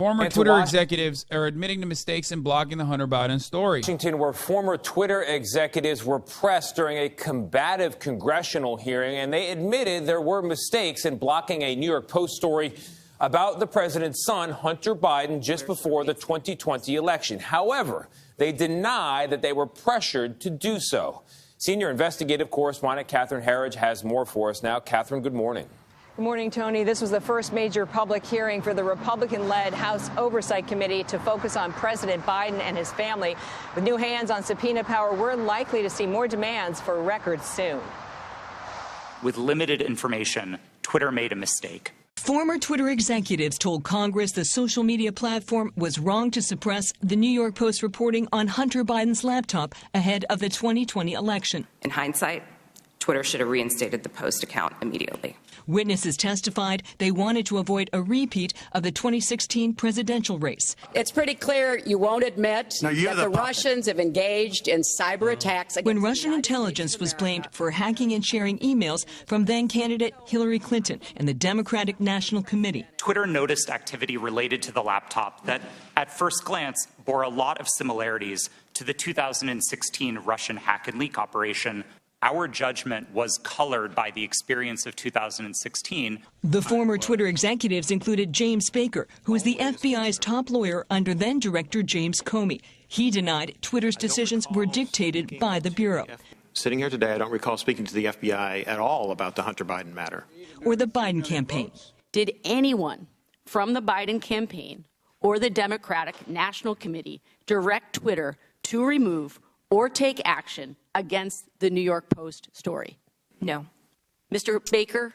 Former Twitter executives are admitting to mistakes in blocking the Hunter Biden story. Washington, where former Twitter executives were pressed during a combative congressional hearing, and they admitted there were mistakes in blocking a New York Post story about the president's son, Hunter Biden, just before the 2020 election. However, they deny that they were pressured to do so. Senior investigative correspondent Catherine Herridge has more for us now. Catherine, good morning. Good morning, Tony. This was the first major public hearing for the Republican-led House Oversight Committee to focus on President Biden and his family. With new hands on subpoena power, we're likely to see more demands for records soon. With limited information, Twitter made a mistake. Former Twitter executives told Congress the social media platform was wrong to suppress the New York Post reporting on Hunter Biden's laptop ahead of the 2020 election. In hindsight, Twitter should have reinstated the Post account immediately. Witnesses testified they wanted to avoid a repeat of the 2016 presidential race. It's pretty clear you won't admit that the Russians have engaged in cyber attacks. When Russian intelligence was blamed for hacking and sharing emails from then-candidate Hillary Clinton and the Democratic National Committee. Twitter noticed activity related to the laptop that, at first glance, bore a lot of similarities to the 2016 Russian hack and leak operation. Our judgment was colored by the experience of 2016. The former Twitter executives included James Baker, who was the FBI's top lawyer under then-director James Comey. He denied Twitter's decisions were dictated by the Bureau. Sitting here today, I don't recall speaking to the FBI at all about the Hunter Biden matter. Or the Biden campaign. Did anyone from the Biden campaign or the Democratic National Committee direct Twitter to remove or take action against the New York Post story? No. Mr. Baker?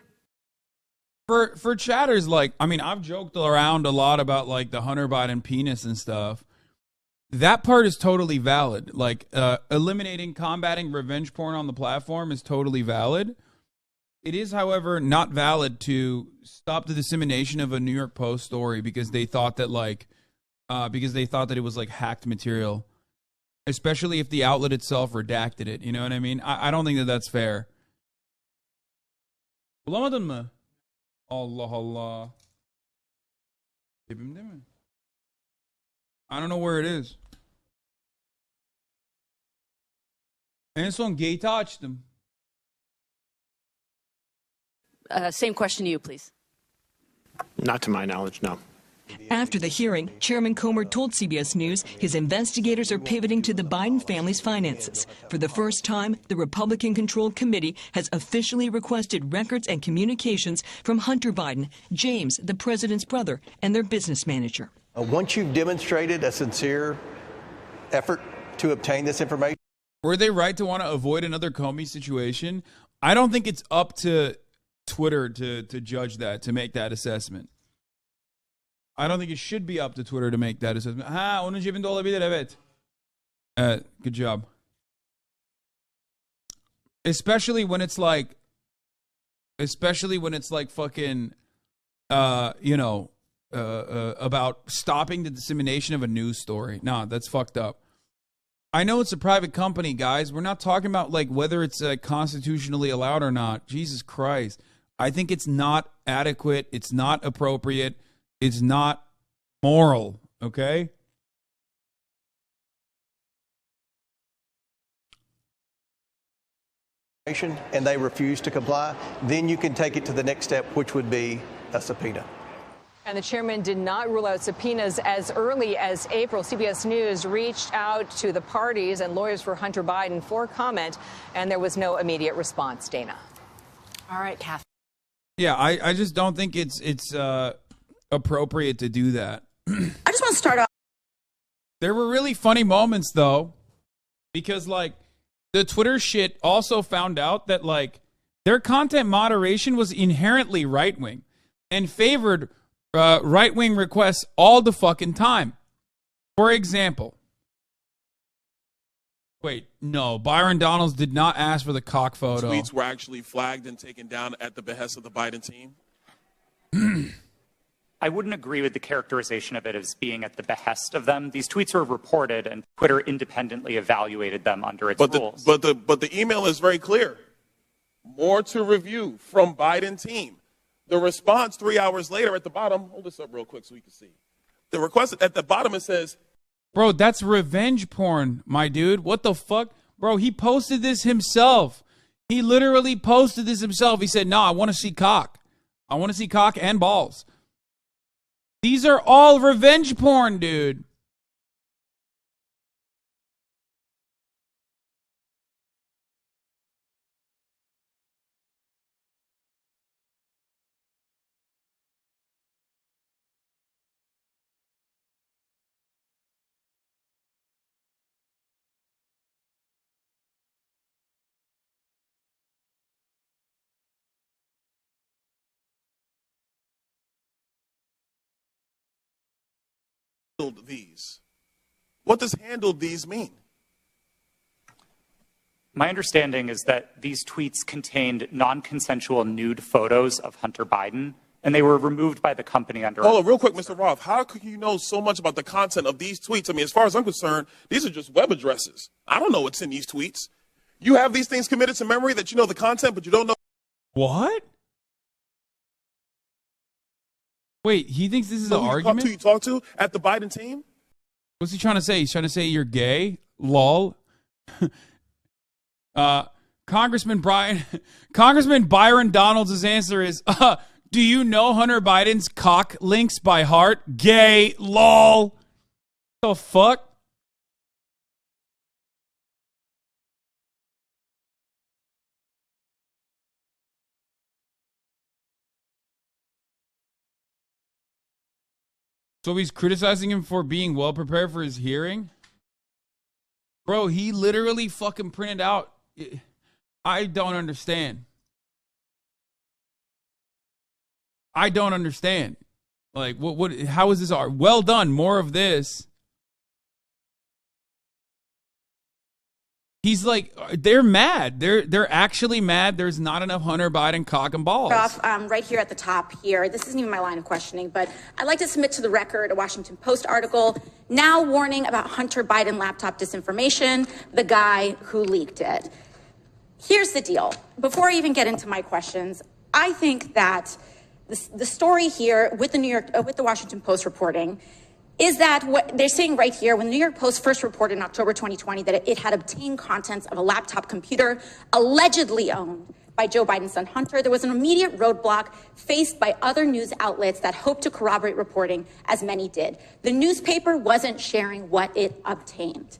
For chatters, like, I mean, I've joked around a lot about, like, the Hunter Biden penis and stuff. That part is totally valid. Like, combating revenge porn on the platform is totally valid. It is, however, not valid to stop the dissemination of a New York Post story because they thought that, like, it was, like, hacked material. Especially if the outlet itself redacted it. You know what I mean? I don't think that that's fair. Bulamadın mı? Allah Allah. I don't know where it is. En son gate'i açtım. Same question to you, please. Not to my knowledge, no. After the hearing, Chairman Comer told CBS News his investigators are pivoting to the Biden family's finances. For the first time, the Republican-controlled committee has officially requested records and communications from Hunter Biden, James, the president's brother, and their business manager. Once you've demonstrated a sincere effort to obtain this information. Were they right to want to avoid another Comey situation? I don't think it's up to Twitter to judge that, to make that assessment. I don't think it should be up to Twitter to make that assessment. Onun cebinde olabilir, evet. Good job. Especially when it's like fucking, about stopping the dissemination of a news story. Nah, that's fucked up. I know it's a private company, guys. We're not talking about, like, whether it's constitutionally allowed or not. Jesus Christ. I think it's not adequate. It's not appropriate. It's not moral, okay? And they refuse to comply, then you can take it to the next step, which would be a subpoena. And the chairman did not rule out subpoenas as early as April. CBS News reached out to the parties and lawyers for Hunter Biden for comment, and there was no immediate response. Dana. All right, Kathy. Yeah, I just don't think it's appropriate to do that. I just want to start off. There were really funny moments, though, because, like, the Twitter shit also found out that, like, their content moderation was inherently right-wing and favored right-wing requests all the fucking time. For example, wait, no, Byron Donalds did not ask for the cock photo. Tweets were actually flagged and taken down at the behest of the Biden team. I wouldn't agree with the characterization of it as being at the behest of them. These tweets were reported, and Twitter independently evaluated them under its rules. But the email is very clear. More to review from Biden team. The response 3 hours later at the bottom, hold this up real quick so we can see. The request at the bottom, it says, bro, that's revenge porn, my dude. What the fuck? Bro, he posted this himself. He literally posted this himself. He said, no, I want to see cock. I want to see cock and balls. These are all revenge porn, dude. these. What does handled these mean? My understanding is that these tweets contained non-consensual nude photos of Hunter Biden, and they were removed by the company under... Hold on, real quick, Mr. Roth. How could you know so much about the content of these tweets? I mean, as far as I'm concerned, these are just web addresses. I don't know what's in these tweets. You have these things committed to memory that you know the content, but you don't know... What? Wait, he thinks this is an argument? Who you talk to at the Biden team? What's he trying to say? He's trying to say you're gay? Lol. Congressman Byron Donalds' answer is, do you know Hunter Biden's cock links by heart? Gay. Lol. The fuck? So he's criticizing him for being well prepared for his hearing? Bro, he literally fucking printed out. I don't understand. I don't understand. Like, how is this art? Well done. More of this. He's like, they're mad. They're actually mad. There's not enough Hunter Biden cock and balls. Right here at the top here. This isn't even my line of questioning, but I'd like to submit to the record a Washington Post article now warning about Hunter Biden laptop disinformation, the guy who leaked it. Here's the deal. Before I even get into my questions, I think that the story here with the Washington Post reporting is that what they're saying right here, when the New York Post first reported in October 2020 that it had obtained contents of a laptop computer allegedly owned by Joe Biden's son Hunter, there was an immediate roadblock faced by other news outlets that hoped to corroborate reporting, as many did. The newspaper wasn't sharing what it obtained.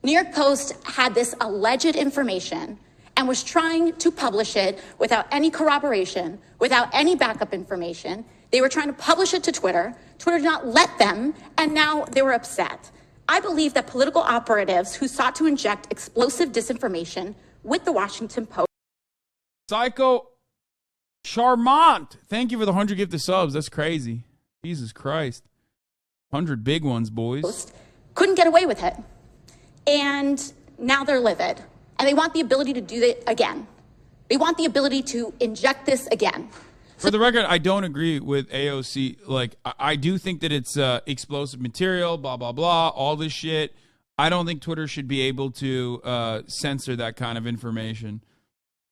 New York Post had this alleged information and was trying to publish it without any corroboration, without any backup information. They were trying to publish it to Twitter. Twitter did not let them, and now they were upset. I believe that political operatives who sought to inject explosive disinformation with the Washington Post. Psycho Charmant. Thank you for the 100 gifted subs. That's crazy. Jesus Christ. 100 big ones, boys. Couldn't get away with it. And now they're livid. And they want the ability to do it again. They want the ability to inject this again. For the record, I don't agree with AOC. Like, I do think that it's explosive material, blah, blah, blah, all this shit. I don't think Twitter should be able to censor that kind of information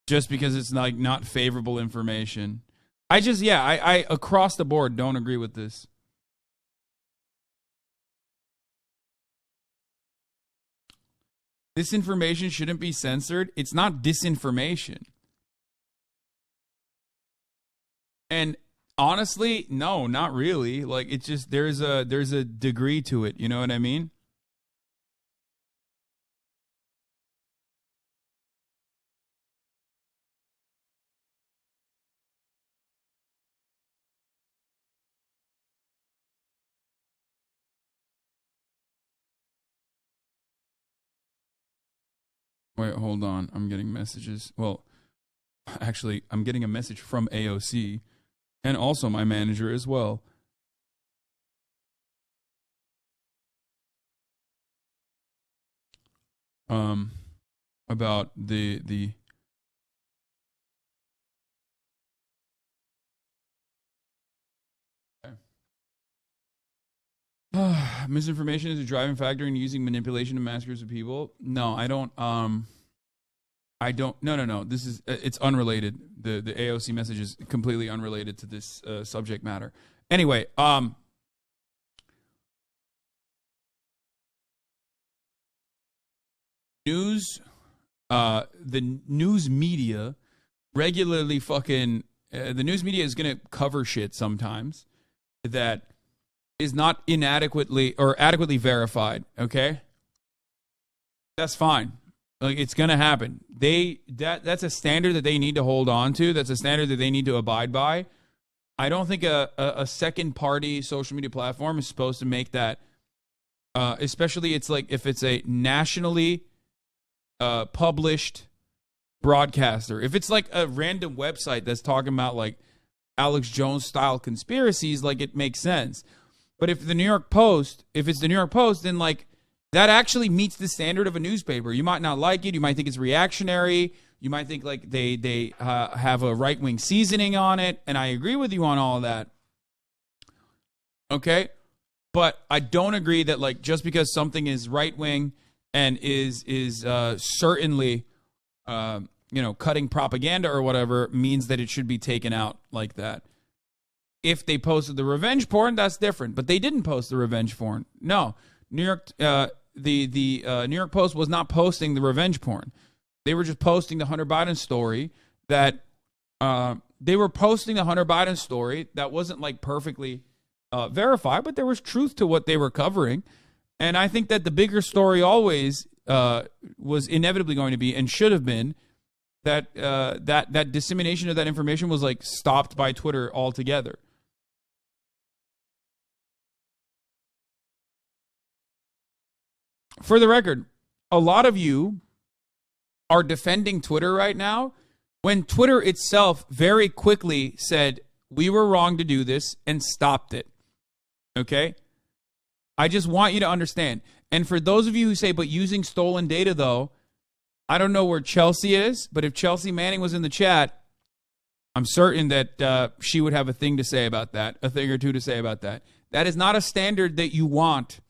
just because it's like not favorable information. I across the board don't agree with this. This information shouldn't be censored. It's not disinformation. And honestly, no, not really. Like, it's just there's a degree to it. You know what I mean? Wait, hold on. I'm getting messages. Well, actually, I'm getting a message from AOC and also my manager as well. About the misinformation is a driving factor in using manipulation to mass groups of people. No, I don't. No. This is it's unrelated. The AOC message is completely unrelated to this subject matter. Anyway, the news media regularly fucking the news media is going to cover shit sometimes that is not inadequately or adequately verified. Okay, that's fine. Like, it's going to happen. That's a standard that they need to hold on to. That's a standard that they need to abide by. I don't think a second party social media platform is supposed to make that. Especially, it's like if it's a nationally published broadcaster. If it's like a random website that's talking about like Alex Jones style conspiracies, like, it makes sense. But if it's the New York Post, then like that actually meets the standard of a newspaper. You might not like it. You might think it's reactionary. You might think like they have a right-wing seasoning on it. And I agree with you on all of that. Okay? But I don't agree that like just because something is right-wing and is certainly cutting propaganda or whatever means that it should be taken out like that. If they posted the revenge porn, that's different. But they didn't post the revenge porn. No, New York, the New York Post was not posting the revenge porn. They were just posting the Hunter Biden story that wasn't like perfectly verified, but there was truth to what they were covering. And I think that the bigger story always was inevitably going to be and should have been that that dissemination of that information was like stopped by Twitter altogether. For the record, a lot of you are defending Twitter right now when Twitter itself very quickly said, we were wrong to do this and stopped it. Okay? I just want you to understand. And for those of you who say, but using stolen data, though, I don't know where Chelsea is, but if Chelsea Manning was in the chat, I'm certain that she would have a thing to say about that, a thing or two to say about that. That is not a standard that you want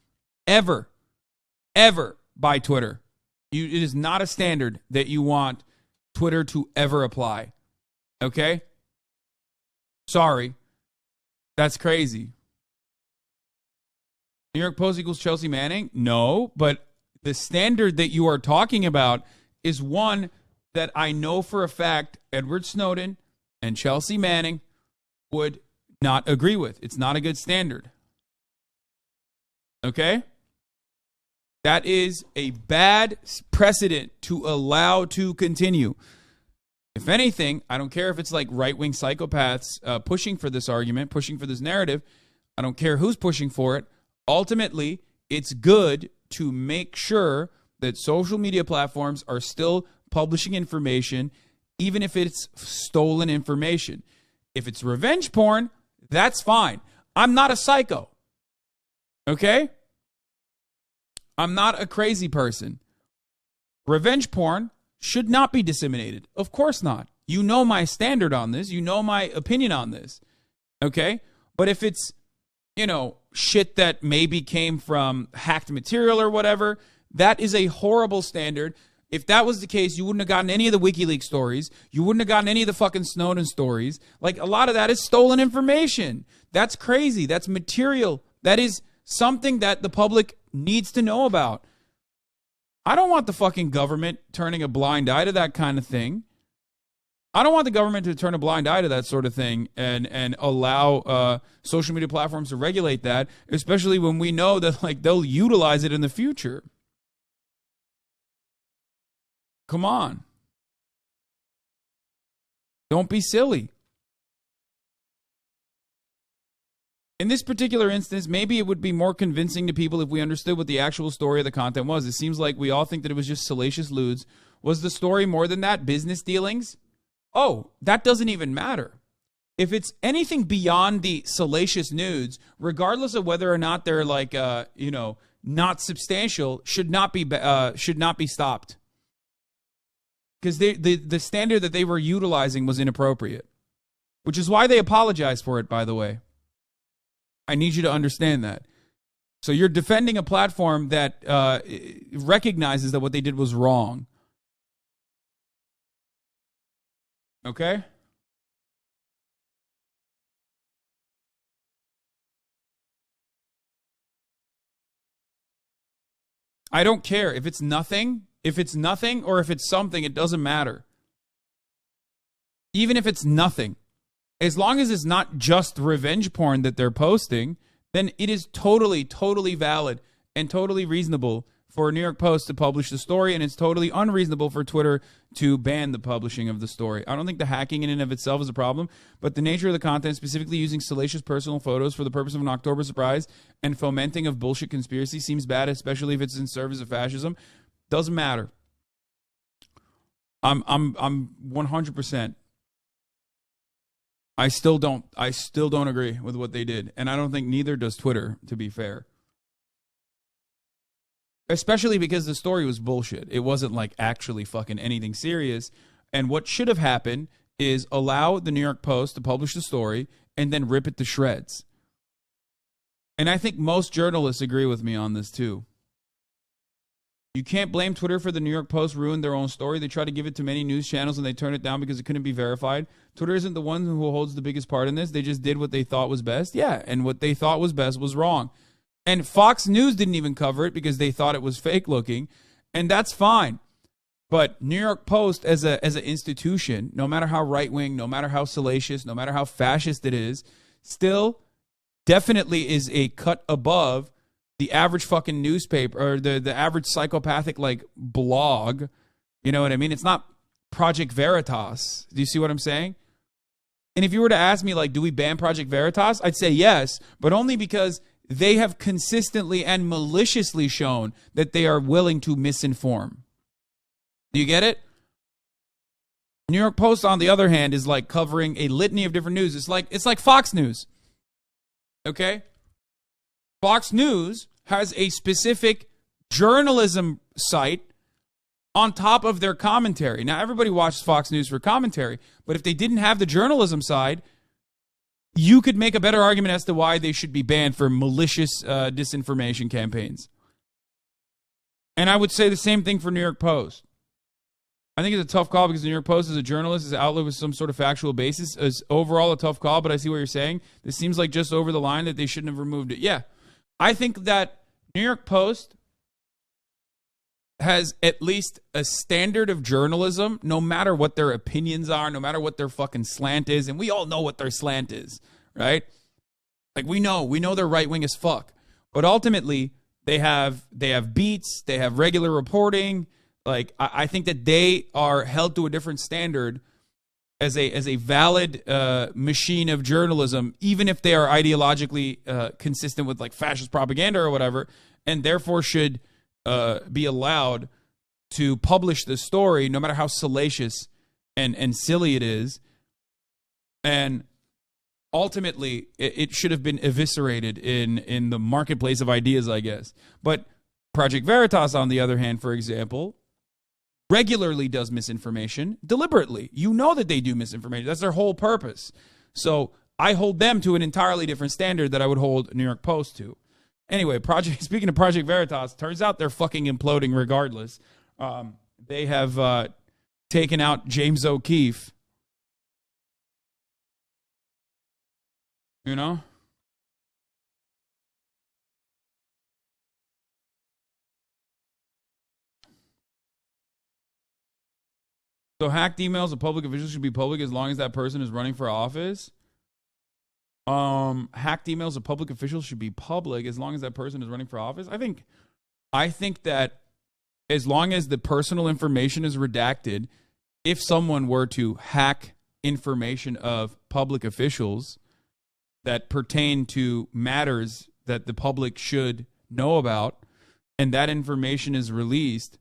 ever by Twitter. It is not a standard that you want Twitter to ever apply. Okay? Sorry. That's crazy. New York Post equals Chelsea Manning? No, but the standard that you are talking about is one that I know for a fact Edward Snowden and Chelsea Manning would not agree with. It's not a good standard. Okay? That is a bad precedent to allow to continue. If anything, I don't care if it's like right-wing psychopaths pushing for this argument, pushing for this narrative. I don't care who's pushing for it. Ultimately, it's good to make sure that social media platforms are still publishing information, even if it's stolen information. If it's revenge porn, that's fine. I'm not a psycho. Okay? I'm not a crazy person. Revenge porn should not be disseminated. Of course not. You know my standard on this. You know my opinion on this. Okay? But if it's, shit that maybe came from hacked material or whatever, that is a horrible standard. If that was the case, you wouldn't have gotten any of the WikiLeaks stories. You wouldn't have gotten any of the fucking Snowden stories. Like, a lot of that is stolen information. That's crazy. That's material. That is something that the public needs to know about. I don't want the fucking government turning a blind eye to that kind of thing. I don't want the government to turn a blind eye to that sort of thing and allow social media platforms to regulate that, especially when we know that like they'll utilize it in the future. Come on. Don't be silly. In this particular instance, maybe it would be more convincing to people if we understood what the actual story of the content was. It seems like we all think that it was just salacious lewds. Was the story more than that? Business dealings? Oh, that doesn't even matter. If it's anything beyond the salacious nudes, regardless of whether or not they're like, not substantial, should not be stopped. Because the standard that they were utilizing was inappropriate, which is why they apologized for it, by the way. I need you to understand that. So you're defending a platform that recognizes that what they did was wrong. Okay? I don't care. If it's nothing, If it's nothing or if it's something, it doesn't matter. Even if it's nothing, as long as it's not just revenge porn that they're posting, then it is totally, totally valid and totally reasonable for New York Post to publish the story, and it's totally unreasonable for Twitter to ban the publishing of the story. I don't think the hacking in and of itself is a problem, but the nature of the content, specifically using salacious personal photos for the purpose of an October surprise and fomenting of bullshit conspiracy, seems bad, especially if it's in service of fascism. Doesn't matter. I'm 100%. I still don't agree with what they did, and I don't think neither does Twitter, to be fair. Especially because the story was bullshit. It wasn't like actually fucking anything serious. And what should have happened is allow the New York Post to publish the story and then rip it to shreds. And I think most journalists agree with me on this too. You can't blame Twitter for the New York Post ruined their own story. They tried to give it to many news channels and they turned it down because it couldn't be verified. Twitter isn't the one who holds the biggest part in this. They just did what they thought was best. Yeah, and what they thought was best was wrong. And Fox News didn't even cover it because they thought it was fake looking, and that's fine. But New York Post as an institution, no matter how right-wing, no matter how salacious, no matter how fascist it is, still definitely is a cut above the average fucking newspaper or the average psychopathic like blog. You know what I mean? It's not Project Veritas. Do you see what I'm saying? And if you were to ask me, like, do we ban Project Veritas? I'd say yes, but only because they have consistently and maliciously shown that they are willing to misinform. Do you get it? New York Post, on the other hand, is like covering a litany of different news. It's like Fox News. Okay? Fox News has a specific journalism site on top of their commentary. Now, everybody watches Fox News for commentary, but if they didn't have the journalism side, you could make a better argument as to why they should be banned for malicious disinformation campaigns. And I would say the same thing for New York Post. I think it's a tough call because the New York Post, as a journalist, is an outlet with some sort of factual basis. Is overall a tough call, but I see what you're saying. This seems like just over the line that they shouldn't have removed it. Yeah, I think that New York Post has at least a standard of journalism, no matter what their opinions are, no matter what their fucking slant is, and we all know what their slant is, right? Like we know they're right wing as fuck, but ultimately they have beats, they have regular reporting. Like I think that they are held to a different standard as a valid machine of journalism, even if they are ideologically consistent with like fascist propaganda or whatever, and therefore should be allowed to publish the story, no matter how salacious and silly it is. And ultimately, it should have been eviscerated in the marketplace of ideas, I guess. But Project Veritas, on the other hand, for example, regularly does misinformation deliberately. You know that they do misinformation. That's their whole purpose. So I hold them to an entirely different standard that I would hold New York Post to. Anyway, speaking of Project Veritas, turns out they're fucking imploding regardless. They have taken out James O'Keefe. You know? So hacked emails of public officials should be public as long as that person is running for office? Hacked emails of public officials should be public as long as that person is running for office. I think that as long as the personal information is redacted, if someone were to hack information of public officials that pertain to matters that the public should know about, and that information is released,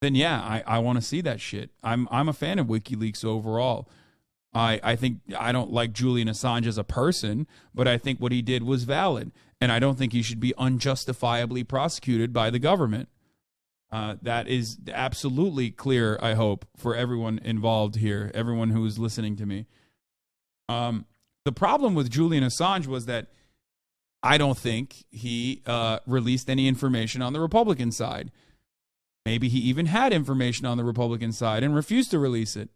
then yeah, I want to see that shit. I'm a fan of WikiLeaks overall. I think I don't like Julian Assange as a person, but I think what he did was valid, and I don't think he should be unjustifiably prosecuted by the government. That is absolutely clear, I hope, for everyone involved here, everyone who is listening to me. The problem with Julian Assange was that I don't think he released any information on the Republican side. Maybe he even had information on the Republican side and refused to release it.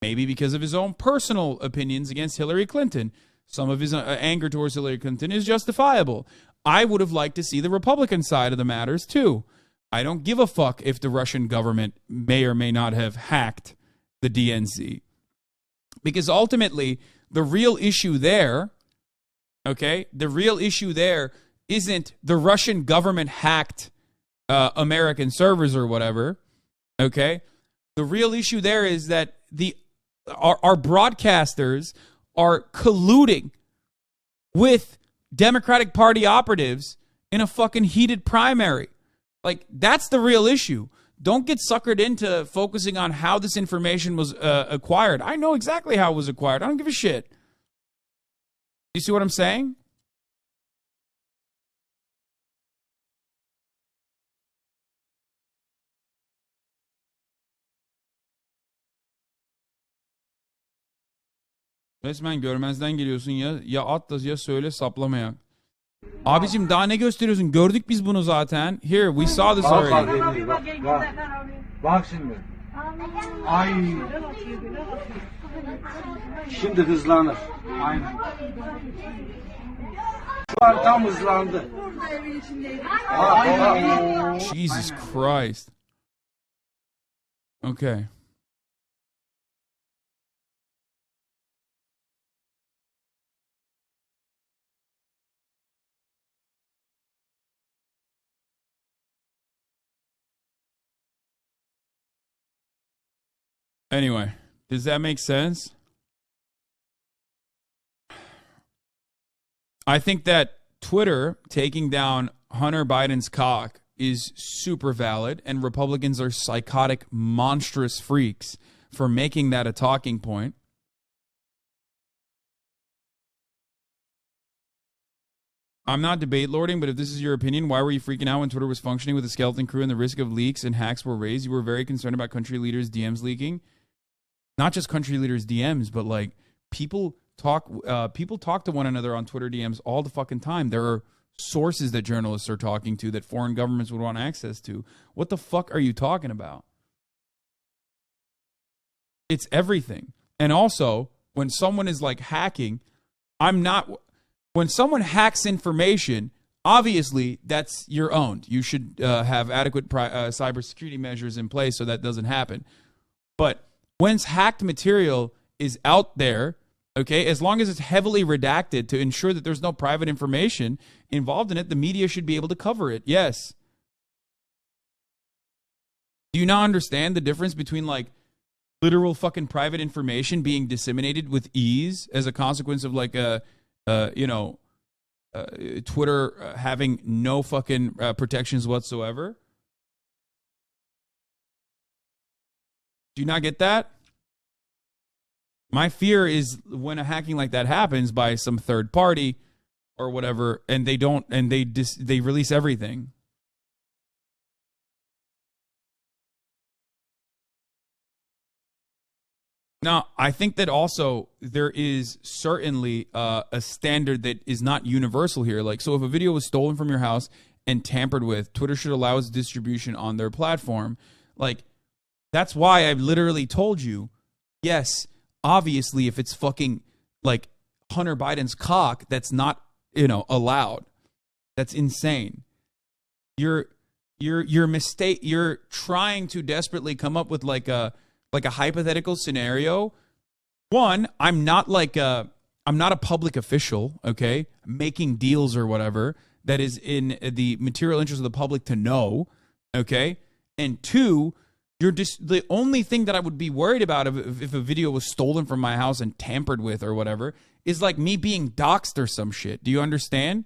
Maybe because of his own personal opinions against Hillary Clinton. Some of his anger towards Hillary Clinton is justifiable. I would have liked to see the Republican side of the matters, too. I don't give a fuck if the Russian government may or may not have hacked the DNC. Because ultimately, the real issue there, okay, the real issue there isn't the Russian government hacked American servers or whatever, okay? The real issue there is that our broadcasters are colluding with Democratic Party operatives in a fucking heated primary. Like, that's the real issue. Don't get suckered into focusing on how this information was acquired. I know exactly how it was acquired. I don't give a shit. You see what I'm saying? Resmen görmezden geliyorsun ya at da ya söyle saplamayak. Abicim daha ne gösteriyorsun? Gördük biz bunu zaten. Here we saw this already. Bak şimdi. Ay. Şimdi hızlanır. Aynen. Şu an tam hızlandı. Jesus Christ. Okay. Anyway, does that make sense? I think that Twitter taking down Hunter Biden's cock is super valid, and Republicans are psychotic, monstrous freaks for making that a talking point. I'm not debate lording, but if this is your opinion, why were you freaking out when Twitter was functioning with a skeleton crew and the risk of leaks and hacks were raised? You were very concerned about country leaders' DMs leaking. Not just country leaders' DMs, but like people talk to one another on Twitter DMs all the fucking time. There are sources that journalists are talking to that foreign governments would want access to. What the fuck are you talking about? It's everything. And also, when someone is like hacking, when someone hacks information, obviously that's your own. You should have adequate cybersecurity measures in place so that doesn't happen. But when hacked material is out there, okay, as long as it's heavily redacted to ensure that there's no private information involved in it, the media should be able to cover it. Yes. Do you not understand the difference between like literal fucking private information being disseminated with ease as a consequence of like Twitter having no fucking protections whatsoever? Do you not get that? My fear is when a hacking like that happens by some third party or whatever, and they release everything. Now, I think that also there is certainly a standard that is not universal here. Like, so if a video was stolen from your house and tampered with, Twitter should allow its distribution on their platform. Like, that's why I've literally told you, yes, obviously, if it's fucking like Hunter Biden's cock, that's not, allowed. That's insane. You're trying to desperately come up with like a hypothetical scenario. One, I'm not a public official, okay, making deals or whatever that is in the material interest of the public to know, okay? And two, you're just the only thing that I would be worried about if a video was stolen from my house and tampered with or whatever is like me being doxxed or some shit. Do you understand?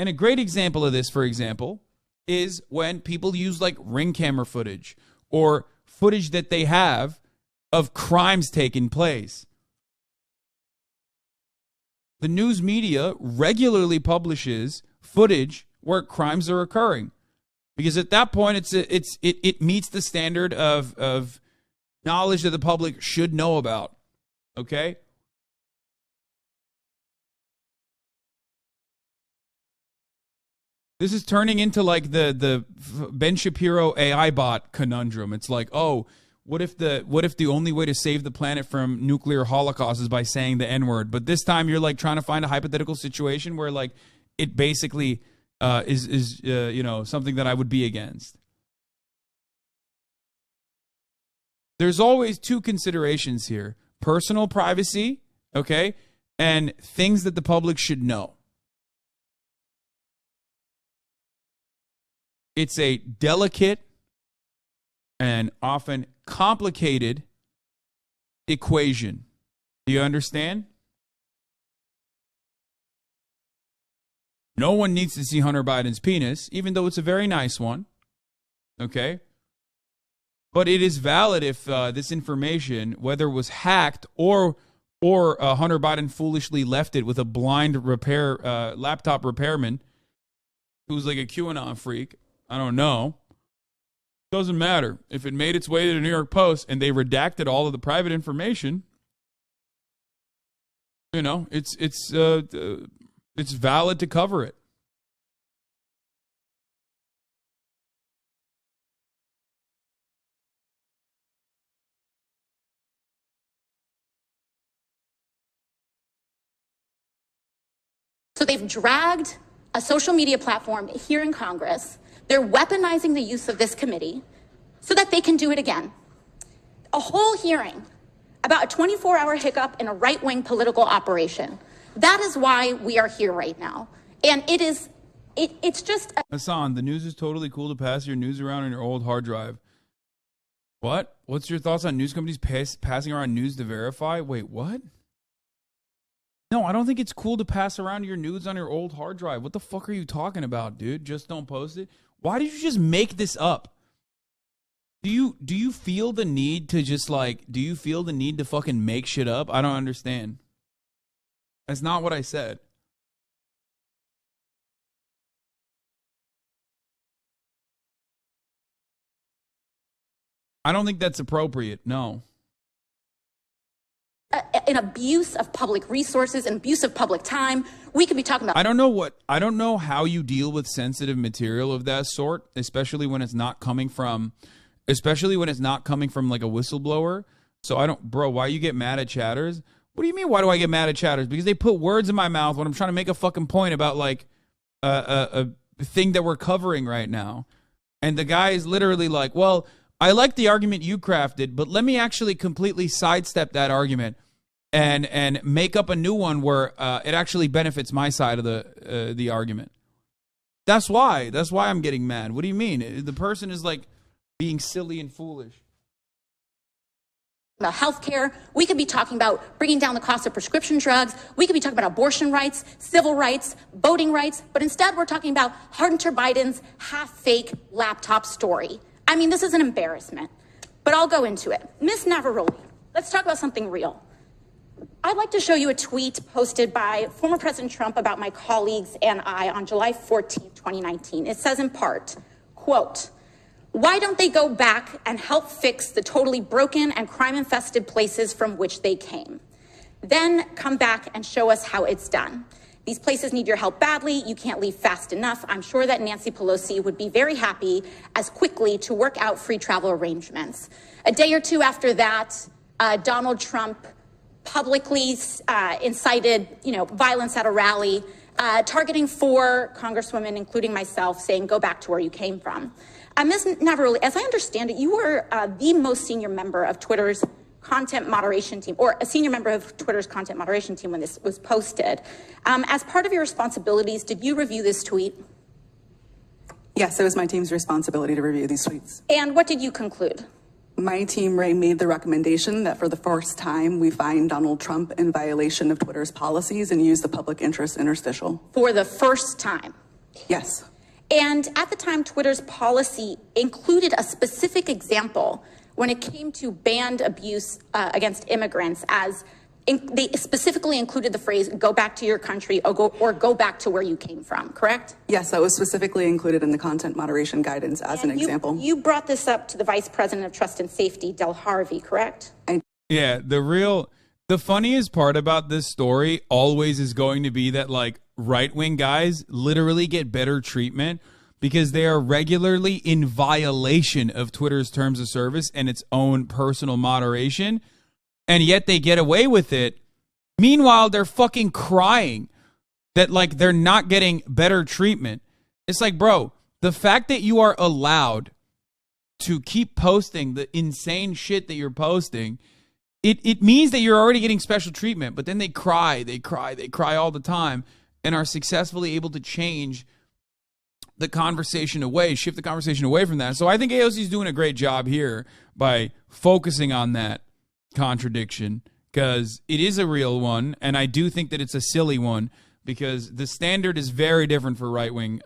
And a great example of this, for example, is when people use like ring camera footage or footage that they have of crimes taking place. The news media regularly publishes footage where crimes are occurring. Because at that point, it meets the standard of knowledge that the public should know about. Okay? This is turning into like the Ben Shapiro AI bot conundrum. It's like, oh, what if the only way to save the planet from nuclear holocaust is by saying the N-word? But this time you're like trying to find a hypothetical situation where like it basically is something that I would be against. There's always two considerations here: personal privacy, okay, and things that the public should know. It's a delicate and often complicated equation. Do you understand? No one needs to see Hunter Biden's penis, even though it's a very nice one. Okay? But it is valid if this information, whether it was hacked or Hunter Biden foolishly left it with a blind laptop repairman who's like a QAnon freak. I don't know. Doesn't matter. If it made its way to the New York Post and they redacted all of the private information, it's valid to cover it. So they've dragged a social media platform here in Congress. They're weaponizing the use of this committee so that they can do it again. A whole hearing about a 24-hour hiccup in a right-wing political operation. That is why we are here right now. And it's just... Hassan, the news is totally cool to pass your news around on your old hard drive. What? What's your thoughts on news companies passing around news to verify? Wait, what? No, I don't think it's cool to pass around your nudes on your old hard drive. What the fuck are you talking about, dude? Just don't post it. Why did you just make this up? Do you feel the need to fucking make shit up? I don't understand. That's not what I said. I don't think that's appropriate. No. An abuse of public resources, an abuse of public time. We could be talking about... I don't know how you deal with sensitive material of that sort, especially when it's not coming from like a whistleblower. So bro, why you get mad at chatters? What do you mean, why do I get mad at chatters? Because they put words in my mouth when I'm trying to make a fucking point about like a thing that we're covering right now. And the guy is literally like, well, I like the argument you crafted, but let me actually completely sidestep that argument and make up a new one where it actually benefits my side of the argument. That's why I'm getting mad. What do you mean? The person is like being silly and foolish. About healthcare, we could be talking about bringing down the cost of prescription drugs. We could be talking about abortion rights, civil rights, voting rights, but instead we're talking about Hunter Biden's half-fake laptop story. I mean, this is an embarrassment, but I'll go into it. Ms. Navaroli, let's talk about something real. I'd like to show you a tweet posted by former President Trump about my colleagues and I on July 14, 2019. It says in part, quote, "Why don't they go back and help fix the totally broken and crime-infested places from which they came? Then come back and show us how it's done. These places need your help badly. You can't leave fast enough. I'm sure that Nancy Pelosi would be very happy as quickly to work out free travel arrangements." A day or two after that, Donald Trump publicly incited, violence at a rally, targeting 4 congresswomen, including myself, saying, "Go back to where you came from." Ms. Navaroli, as I understand it, you were the most senior member of Twitter's content moderation team, or a senior member of Twitter's content moderation team when this was posted. As part of your responsibilities, did you review this tweet? Yes, it was my team's responsibility to review these tweets. And what did you conclude? My team, Ray, made the recommendation that for the first time, we find Donald Trump in violation of Twitter's policies and use the public interest interstitial. For the first time? Yes. And at the time, Twitter's policy included a specific example when it came to banned abuse against immigrants, as they specifically included the phrase, "go back to your country," or go back to where you came from, correct? Yes, that was specifically included in the content moderation guidance as an example. You brought this up to the Vice President of Trust and Safety, Del Harvey, correct? Yeah, the funniest part about this story always is going to be that like right-wing guys literally get better treatment because they are regularly in violation of Twitter's terms of service and its own personal moderation, and yet they get away with it. Meanwhile, they're fucking crying that like they're not getting better treatment. It's like, bro, the fact that you are allowed to keep posting the insane shit that you're posting, it means that you're already getting special treatment. But then they cry all the time and are successfully able to change the conversation away, shift the conversation away from that. So I think AOC is doing a great job here by focusing on that contradiction, because it is a real one, and I do think that it's a silly one, because the standard is very different for right-wing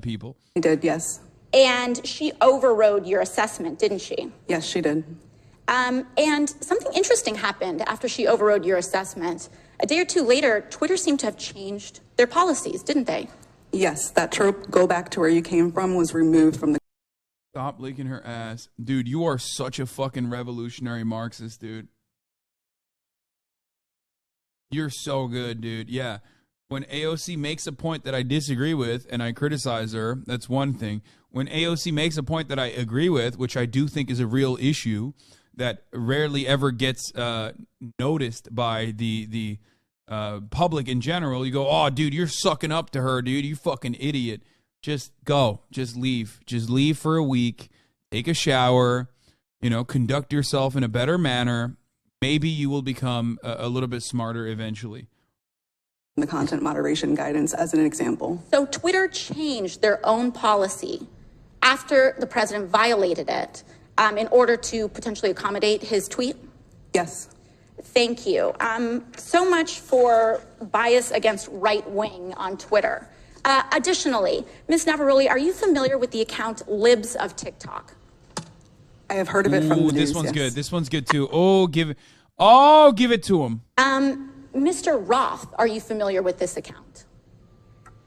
people. She did, yes. And she overrode your assessment, didn't she? Yes, she did. And something interesting happened after she overrode your assessment. A day or two later, Twitter seemed to have changed their policies, didn't they? Yes, that trope, go back to where you came from, was removed from the... Stop licking her ass. Dude, you are such a fucking revolutionary Marxist, dude. You're so good, dude. Yeah. When AOC makes a point that I disagree with and I criticize her, that's one thing. When AOC makes a point that I agree with, which I do think is a real issue that rarely ever gets noticed by the public in general, you go, oh, dude, you're sucking up to her, dude. You fucking idiot. Just go. Just leave. Just leave for a week. Take a shower. You know, conduct yourself in a better manner. Maybe you will become a little bit smarter eventually. The content moderation guidance as an example. So Twitter changed their own policy after the president violated it in order to potentially accommodate his tweet? Yes. Thank you. So much for bias against right wing on Twitter. Additionally, Ms. Navaroli, are you familiar with the account Libs of TikTok? I have heard of it from the news. This one's yes. good. This one's good too. give it to him. Mr. Roth, are you familiar with this account?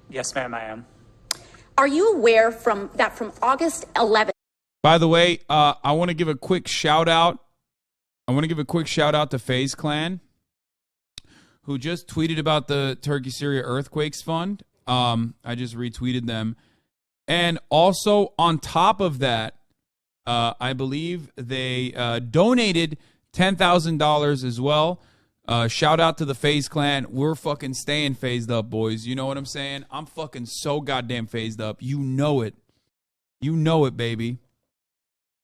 Yes, ma'am, I am. Are you aware from August 11th? By the way, I want to give a quick shout out. To FaZe Clan, who just tweeted about the Turkey-Syria Earthquakes Fund. I just retweeted them. And also, on top of that, I believe they donated $10,000 as well. Shout out to the FaZe Clan. We're fucking staying phased up, boys. You know what I'm saying? I'm fucking so goddamn phased up. You know it. You know it, baby.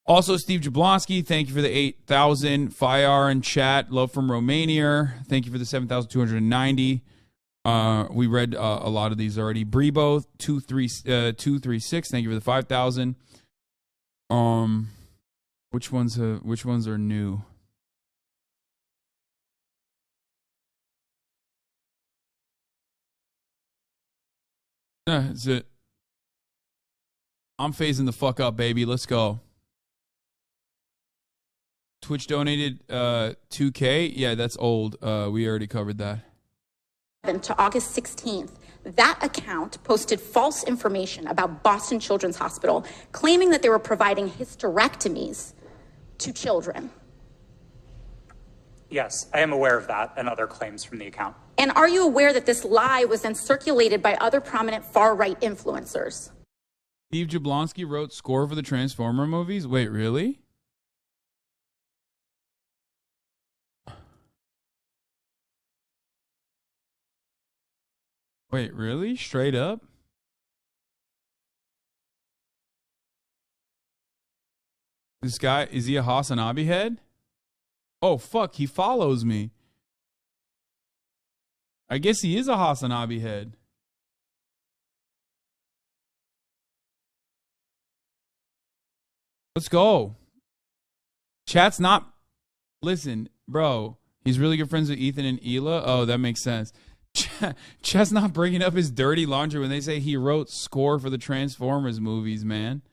Also, Steve Jablonski, thank you for the 8,000. Fire in chat. Love from Romania. Thank you for the 7,290. We read a lot of these already. Brebo 236. Thank you for the 5,000. Which ones are new? That's it. I'm phasing the fuck up, baby. Let's go. Twitch donated $2K. Yeah, that's old. We already covered that. To August 16th, that account posted false information about Boston Children's Hospital, claiming that they were providing hysterectomies to children. Yes, I am aware of that and other claims from the account. And are you aware that this lie was then circulated by other prominent far-right influencers? Steve Jablonski wrote score for the Transformer movies? Wait, really? Wait, really? Straight up? This guy, is he a Hasanabi head? Oh, fuck, he follows me. I guess he is a Hasanabi head. Let's go. Chat's not... Listen, bro, he's really good friends with Ethan and Hila. Oh, that makes sense. Chat's not bringing up his dirty laundry when they say he wrote score for the Transformers movies, man.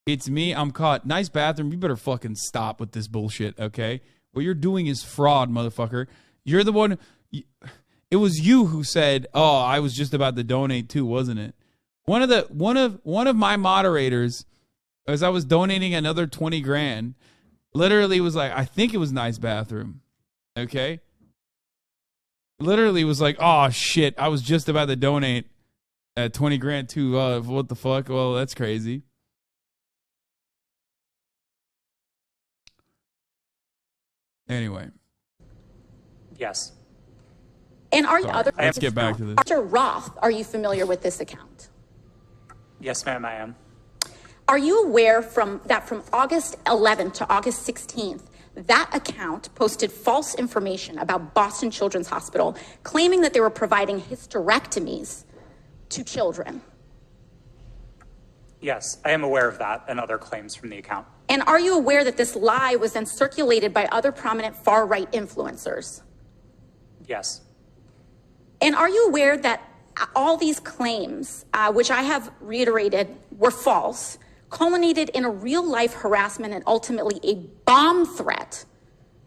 It's me, I'm caught. Nice bathroom. You better fucking stop with this bullshit, okay? What you're doing is fraud, motherfucker. You're the one... It was you who said, "Oh, I was just about to donate too," wasn't it? One of my moderators, as I was donating another 20 grand, literally was like, "I think it was nice bathroom." Okay? Literally was like, "Oh shit, I was just about to donate 20 grand too. What the fuck? Well, that's crazy." Anyway. Yes. And are you Let's get back to this. Mr. Roth, are you familiar with this account? Yes, ma'am, I am. Are you aware from August 11th to August 16th, that account posted false information about Boston Children's Hospital, claiming that they were providing hysterectomies to children? Yes, I am aware of that and other claims from the account. And are you aware that this lie was then circulated by other prominent far-right influencers? Yes. And are you aware that all these claims, which I have reiterated were false, culminated in a real-life harassment and ultimately a bomb threat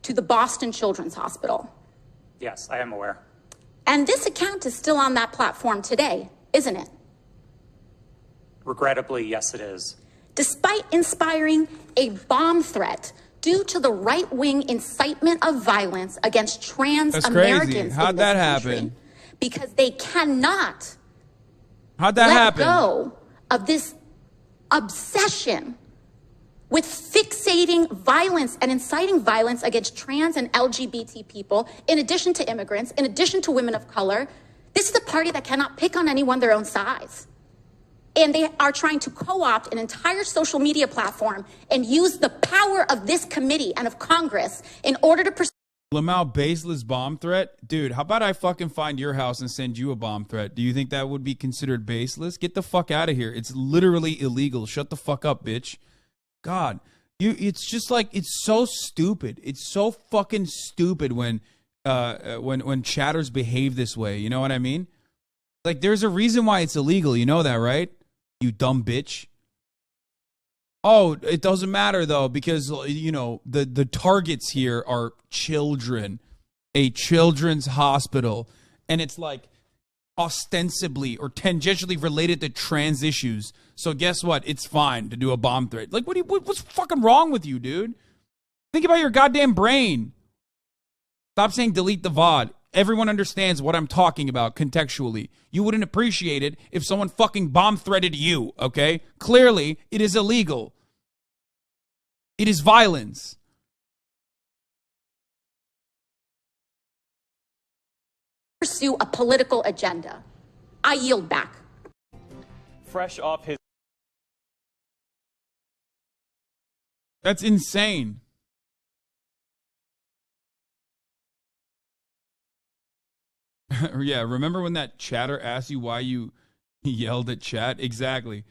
to the Boston Children's Hospital? Yes, I am aware. And this account is still on that platform today, isn't it? Regrettably, yes, it is. Despite inspiring a bomb threat due to the right-wing incitement of violence against trans Americans. How'd that happen? Because they cannot let go of this obsession with fixating violence and inciting violence against trans and LGBT people, in addition to immigrants, in addition to women of color. This is a party that cannot pick on anyone their own size. And they are trying to co-opt an entire social media platform and use the power of this committee and of Congress in order to pursue. Lamau, baseless bomb threat? Dude, how about I fucking find your house and send you a bomb threat? Do you think that would be considered baseless? Get the fuck out of here. It's literally illegal. Shut the fuck up, bitch. God, it's just like, it's so stupid. It's so fucking stupid when chatters behave this way. You know what I mean? Like, there's a reason why it's illegal. You know that, right? You dumb bitch. Oh, it doesn't matter, though, because, you know, the targets here are children, a children's hospital, and it's like ostensibly or tangentially related to trans issues. So guess what? It's fine to do a bomb threat. Like, what's fucking wrong with you, dude? Think about your goddamn brain. Stop saying delete the VOD. Everyone understands what I'm talking about contextually. You wouldn't appreciate it if someone fucking bomb threatened you, okay? Clearly, it is illegal. It is violence. Pursue a political agenda. I yield back. Fresh off his... That's insane. Yeah, remember when that chatter asked you why you yelled at chat? Exactly.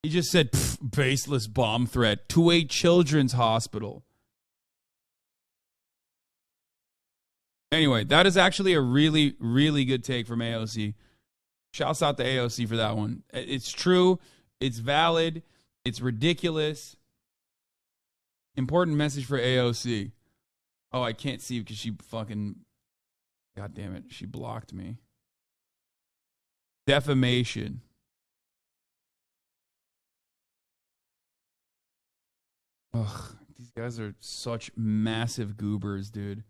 He just said, baseless bomb threat to a children's hospital. Anyway, that is actually a really, really good take from AOC. Shouts out to AOC for that one. It's true. It's valid. It's ridiculous. Important message for AOC. Oh, I can't see because she fucking... God damn it. She blocked me. Defamation. Ugh, these guys are such massive goobers, dude.